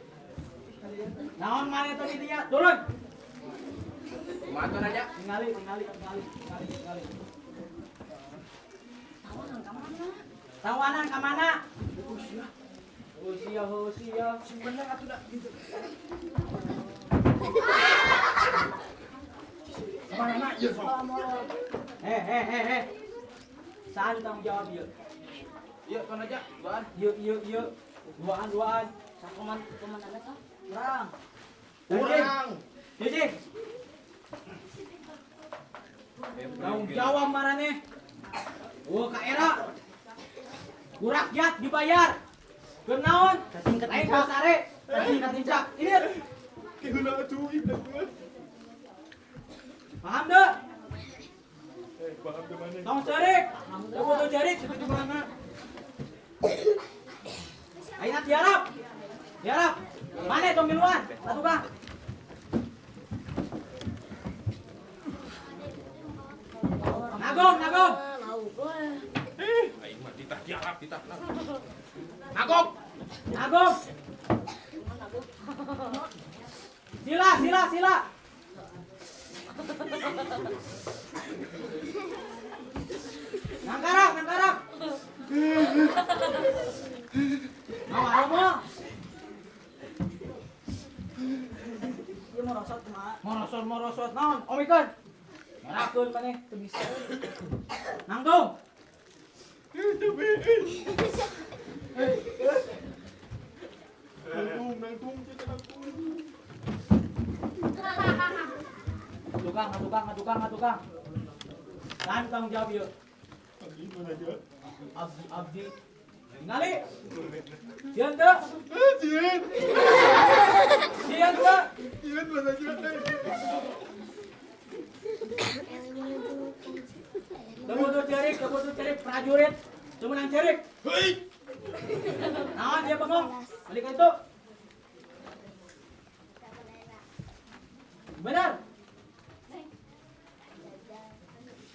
Speaker 1: Naon mana tadi dia? Turun.
Speaker 3: Maton aja.
Speaker 1: Tingali. Tawanan ke mana? Usia.
Speaker 3: Bener atuh dah gitu. Mana ieu sok?
Speaker 1: Saan tanggung jawab yuk?
Speaker 3: Ieu kon aja, doan.
Speaker 1: Yuk. Duaan.
Speaker 4: Komandannya kah? Kurang.
Speaker 3: Kurang.
Speaker 1: Jijik. Tanggung jawab marane. Ka era. Ku rakyat dibayar. Kenaon? Lain ka sare. Katincak. Ini.
Speaker 3: Kihula atuh ieu.
Speaker 1: Paham deh?
Speaker 3: Paham ke mana?
Speaker 1: Tong cerik. Tong cerik itu di mana? Aina tiarap. Mana tong miluan? Satu Kang. Nagong.
Speaker 7: Laut.
Speaker 3: Aing mah ditah tiarap.
Speaker 1: Nagong. Sila. Nangkarak. Mau.
Speaker 4: Dia merosot kemana?
Speaker 1: Morosot naon? Omikon. Ngerakeun maneh teu bisa. Nangdong.
Speaker 3: Nanggung.
Speaker 1: Tukang. Lan tanggung jawab yuk.
Speaker 3: Abdi mana aja?
Speaker 1: Abdi. Tingali. Sieun teu?
Speaker 3: Sieun.
Speaker 1: Sieun teu?
Speaker 3: Sieun mana aja?
Speaker 1: Kebutuh cerik prajurit. Cuman cerik.
Speaker 3: Hei.
Speaker 1: Naon dia bengong? Balik ka itu. Benar.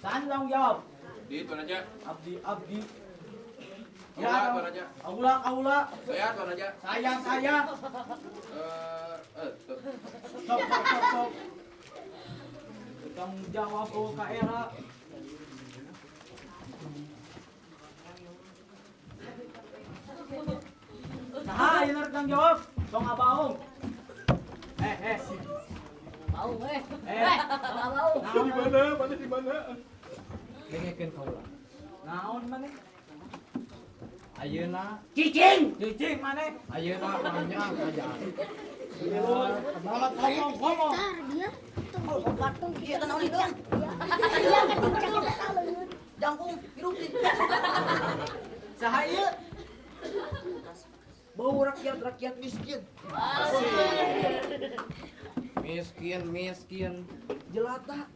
Speaker 1: Saan tanggung jawab?
Speaker 3: Di tuan aja.
Speaker 1: Abdi.
Speaker 3: Aula tuan aja.
Speaker 1: Aula.
Speaker 3: Saya tuan aja.
Speaker 1: Saya. Sok. Tanggung jawab ka era. Nah, ini tanggung jawab. Tong abaung.
Speaker 4: Bau
Speaker 1: Bau.
Speaker 3: Di mana?
Speaker 1: Dengekeun kaula. Naon maneh?
Speaker 3: Ayeuna
Speaker 1: Cicing maneh.
Speaker 3: ayeuna panjang kerajaan.
Speaker 1: Malah ngomong.
Speaker 7: Tar dia.
Speaker 4: Iya kan oli dong.
Speaker 7: Dia ketincak kita leun.
Speaker 4: Jangkung hidup di.
Speaker 1: Sahaya
Speaker 5: Bau rakyat miskin. Miskin. Jelata.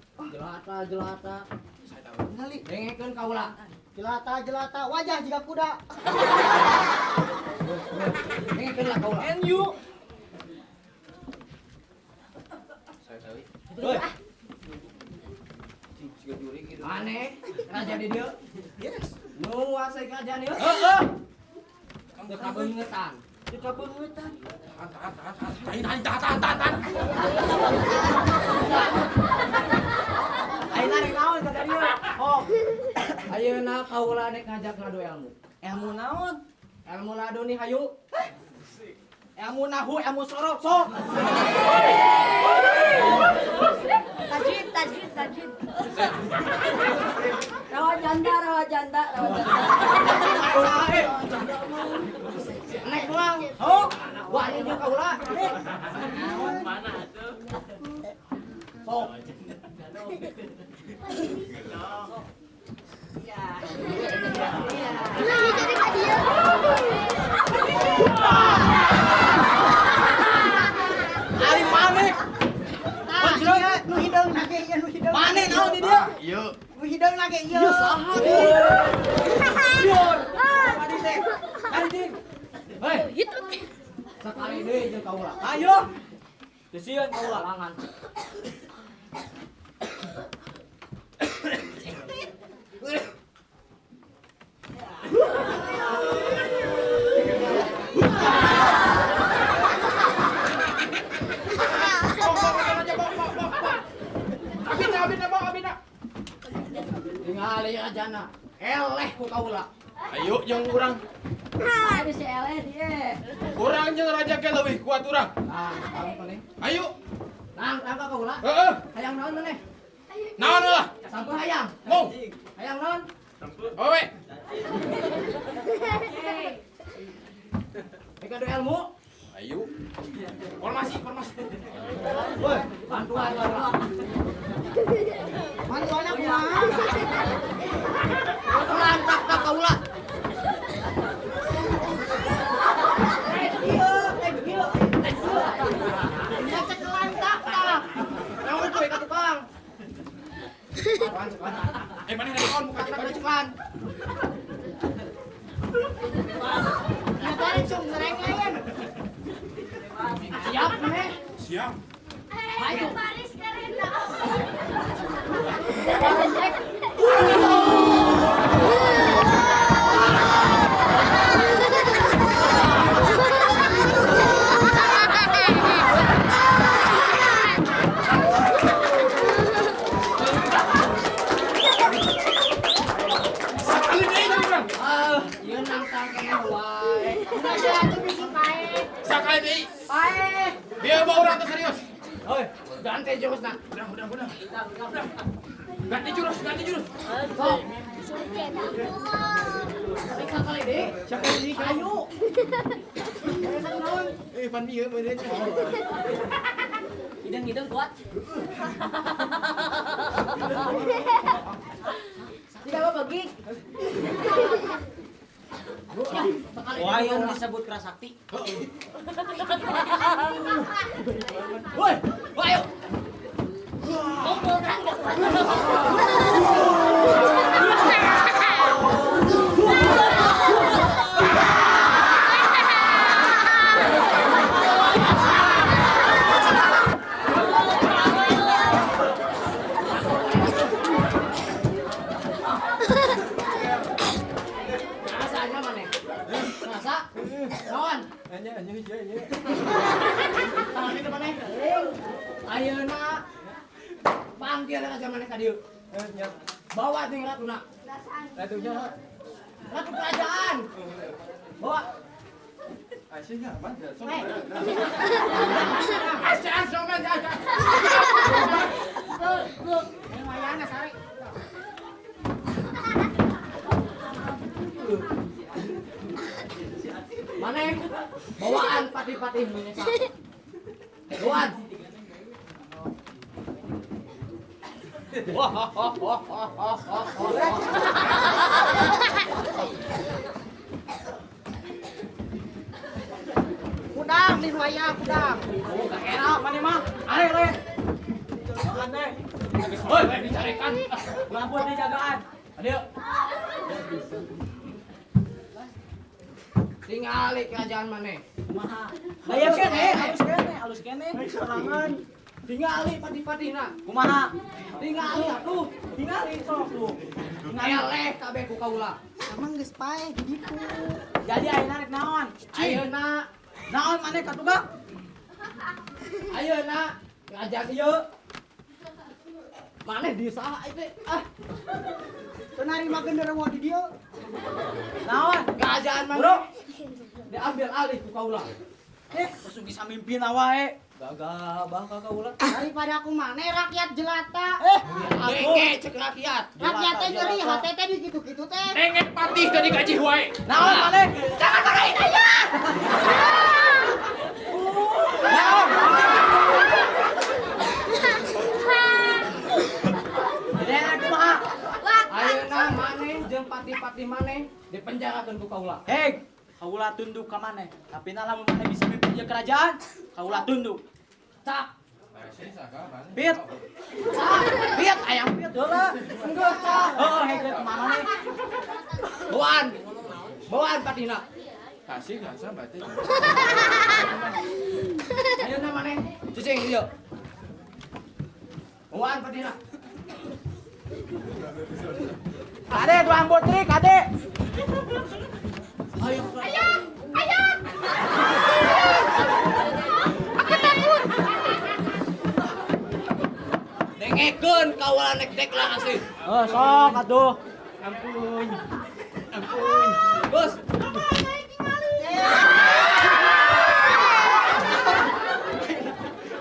Speaker 5: Ngali.
Speaker 1: dengekeun kaula.
Speaker 5: Jelata. Wajah jika kuda.
Speaker 1: Dengekeun lah kaula. NU. Heuh. Aneh, raja di dieu.
Speaker 5: Yes.
Speaker 1: Nu nguasai kerajaan ieu. Heeh. Teu kabeungetan.
Speaker 3: Tahan.
Speaker 1: Ayeuna kaula nek ngajak ngadu ilmu.
Speaker 4: Ilmu naon?
Speaker 1: Ilmu ladu nih hayu.
Speaker 4: Ilmu nahu, ilmu sorok, sok.
Speaker 7: Tajid. Rawa janda.
Speaker 1: Nek doang. Oh, wah ini jeung kaula.
Speaker 6: Mana tuh?
Speaker 1: Sok.
Speaker 7: Lagi jadi hadiah.
Speaker 4: Ari maneh.
Speaker 5: Nu hideung lagi ieu nu hideung.
Speaker 4: Maneh naon di dieu?
Speaker 3: Ieu.
Speaker 5: Nu hideung lagi ieu.
Speaker 4: Ieu saha di?
Speaker 1: Biar. Adi teh. Adi ting. Hei,
Speaker 7: Itu.
Speaker 1: sekali deui jeung kaula.
Speaker 4: Ayo.
Speaker 1: Teu sieun kaula langan.
Speaker 3: Abina.
Speaker 1: Tingali rajana. Eleh ku kaula.
Speaker 3: Ayo jeung urang.
Speaker 7: Ada si Ele dia.
Speaker 3: Urang jeung raja ge leuwih kuat urang.
Speaker 1: Nah, kamu paling.
Speaker 3: Ayo.
Speaker 1: Nang tangka kaula.
Speaker 3: Heeh.
Speaker 1: Hayang naon maneh?
Speaker 3: Naon lah?
Speaker 1: Sampun hayang.
Speaker 3: Mong.
Speaker 1: Hayang naon?
Speaker 3: Owe.
Speaker 1: Eka adu ilmu.
Speaker 3: Ayo. Formasi.
Speaker 1: Woi, bantuan kaula.
Speaker 5: Mantuana kumaha?
Speaker 1: Lantak ka kaula.
Speaker 5: Cek lantak tah.
Speaker 1: Naon tuh ka tukang?
Speaker 3: Mana ada kawan muka
Speaker 1: Kita ceklan.
Speaker 5: Ngadari sung ngereng layan.
Speaker 1: Siap maneh.
Speaker 3: Siap.
Speaker 1: Ayo.
Speaker 7: Paris karena.
Speaker 3: Sakali deui urang.
Speaker 1: Ieu nang tangkeng wae.
Speaker 5: Ada atuh bisi pae.
Speaker 3: Sakali deui.
Speaker 5: Pae.
Speaker 3: Dia mau urang teh serius.
Speaker 1: Hoi, ganti jurusna.
Speaker 3: Udah. Ganti jurus.
Speaker 1: Sok. Periksa kali deh.
Speaker 3: Sakali deui.
Speaker 1: Ayo.
Speaker 3: Pan ieu meureun.
Speaker 4: Hidung kuat.
Speaker 1: Tidak apa bagi.
Speaker 4: Wah, yang disebut kerasakti.
Speaker 1: Woi, ayo. Rasanya mana? Rasa? Kawan.
Speaker 3: Anjing.
Speaker 1: Tangan itu mana? Ayeuna panggil aja mana ka dieu. Bawa ting ratuna.
Speaker 3: Ratunya.
Speaker 1: Ratu kerajaan. Bawa.
Speaker 3: Asyiknya apa?
Speaker 1: Asyik somen aja.
Speaker 5: Lumayan sari.
Speaker 1: Mana bawaan pati-pati menyesal. Bawaan.
Speaker 5: Kudang di waya kudang.
Speaker 1: Oh, gak enak mana mah. Ayo le. Jangan deh. Hoi, dicarikan. Ngapun di jagaan. Ayo. Tingali kerajaan mana?
Speaker 4: Kumaha?
Speaker 1: Bayar kene.
Speaker 4: Halus kene.
Speaker 1: Sorangan. Tingali pati-patina.
Speaker 4: Kumaha?
Speaker 1: Tingali atuh. Tingali sok tuh. Eleh kabeh ku kaula.
Speaker 5: Emang geus pae gitu.
Speaker 4: Jadi ayeuna rek naon?
Speaker 1: Ayeuna,
Speaker 4: Naon maneh ka tukang?
Speaker 1: ayeuna ngajak ieu.
Speaker 4: Maneh di saha itu? Ah,
Speaker 5: Penarima genderuwo di dia.
Speaker 4: naon?
Speaker 1: Kerajaan mana?
Speaker 4: Bro. Diambil alih ku kaula. Terus bisa mimpin wae. Gagah bakal kaula.
Speaker 5: Daripada aku mana rakyat jelata.
Speaker 1: Denge cek rakyat.
Speaker 5: Rakyat teh nyeri hati teh di gitu-gitu teh.
Speaker 6: Dengen patih tadi gaji wae.
Speaker 4: Naon maneh?
Speaker 1: Jangan marahin aja.
Speaker 4: Naon? Jadi aku mah ayeuna maneh jeung pati-pati maneh dipenjarakeun ku kaula. Hei, kaula tunduk ka maneh. Tapi lamun maneh bisa mimpin ieu kerajaan, kaula tunduk. Cak. Pit. Pit ayam pit heula. Enggeus cak. Heeh, hege kumaha maneh?
Speaker 1: Bawaan patina.
Speaker 3: Kasih gasa berarti.
Speaker 1: Ayeuna maneh cicing ieu. Bawaan patina.
Speaker 4: Ade tuang butrik, ade.
Speaker 1: Ayo. Dengekeun kaula nek deklarasi.
Speaker 4: Oh, sok atuh.
Speaker 1: Ampun. Bos.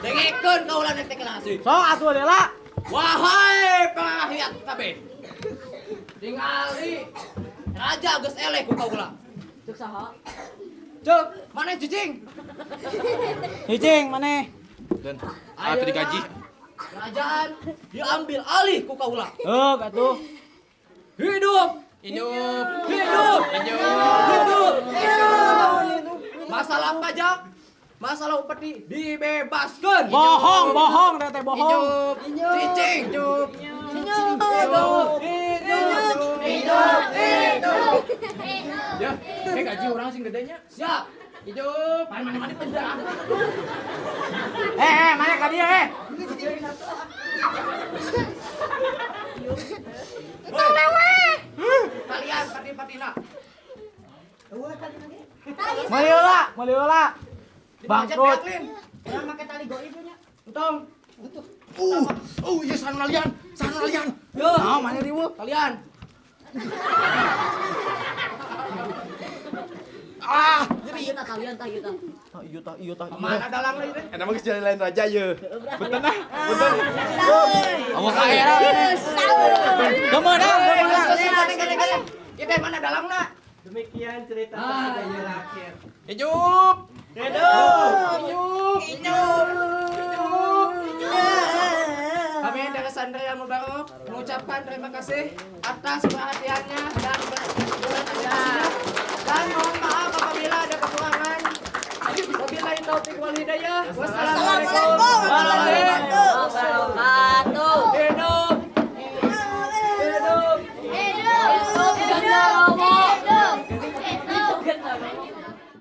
Speaker 1: Dengekeun kaula nek deklarasi.
Speaker 4: Sok atuh Lela.
Speaker 1: Wahai pengahiat kabeh. Tingali raja geus eleh ku kaula.
Speaker 7: Cuk saha?
Speaker 1: Cuk, mana cicing?
Speaker 4: Hijing maneh.
Speaker 3: Dan
Speaker 1: Ayeuna
Speaker 3: digaji.
Speaker 1: Kerajaan diambil alih ku kaula.
Speaker 4: Heuk atuh.
Speaker 1: Hidup. Masalah pajak, masalah upeti dibebaskan.
Speaker 4: Bohong teh bohong.
Speaker 1: Cicing.
Speaker 3: Ya, gaji orang sing gedenya.
Speaker 1: Siap. Hidup. Mana penjara.
Speaker 4: Mana ka dieu
Speaker 1: Kalian pati-patina.
Speaker 4: Maliola. Bangkrut.
Speaker 5: Jangan pakai tali goib nya.
Speaker 1: Untung.
Speaker 3: Oh iya sanalian.
Speaker 1: Yo.
Speaker 4: Nah, mana ribu?
Speaker 1: Kalian.
Speaker 7: Kita kalian tah kita.
Speaker 4: Iya tah.
Speaker 1: Mana dalang lagi teh?
Speaker 3: Eta mah geus jadi lain raja ye. Betul nah.
Speaker 4: Awas kae era. Gemeudang.
Speaker 1: Kita mana dalangna?
Speaker 3: Demikian cerita
Speaker 1: iya.
Speaker 3: terakhir.
Speaker 1: Hidup. Kami dari Sandria Mubarok mengucapkan terima kasih atas perhatiannya dan perhatiannya. Dan mohon maaf apabila ada kekurangan. Wabillahi taufiq wal hidayah. Wassalamualaikum warahmatullahi wabarakatuh.